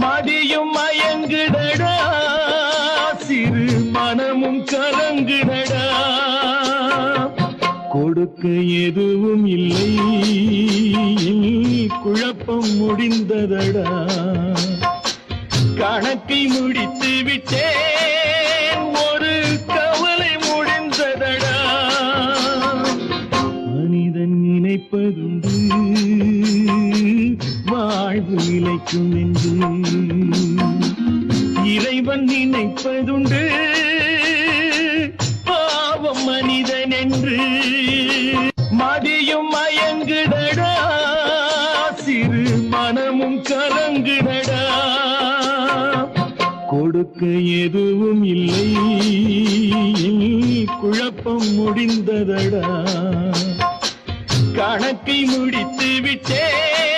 மதியும் மயங்குதடா சிறு மனமும் கலங்குதடா கொடுக்க எதுவும் இல்லை குழப்பம் முடிந்ததடா கணக்கை முடித்து விட்டேன் ஒரு கவலை முடிந்ததடா மனிதன் நினைப்பதுண்டு வாழ்வு நிலைக்கும் என்று இறைவன் நினைப்பதுண்டு பாவம் மனிதன் என்று மதியும் மயங்குதடா சிறு மனமும் கலங்குதடா கொடுக்க எதுவும் இல்லை குழப்பம் முடிந்ததடா கணக்கை முடித்து விட்டேன்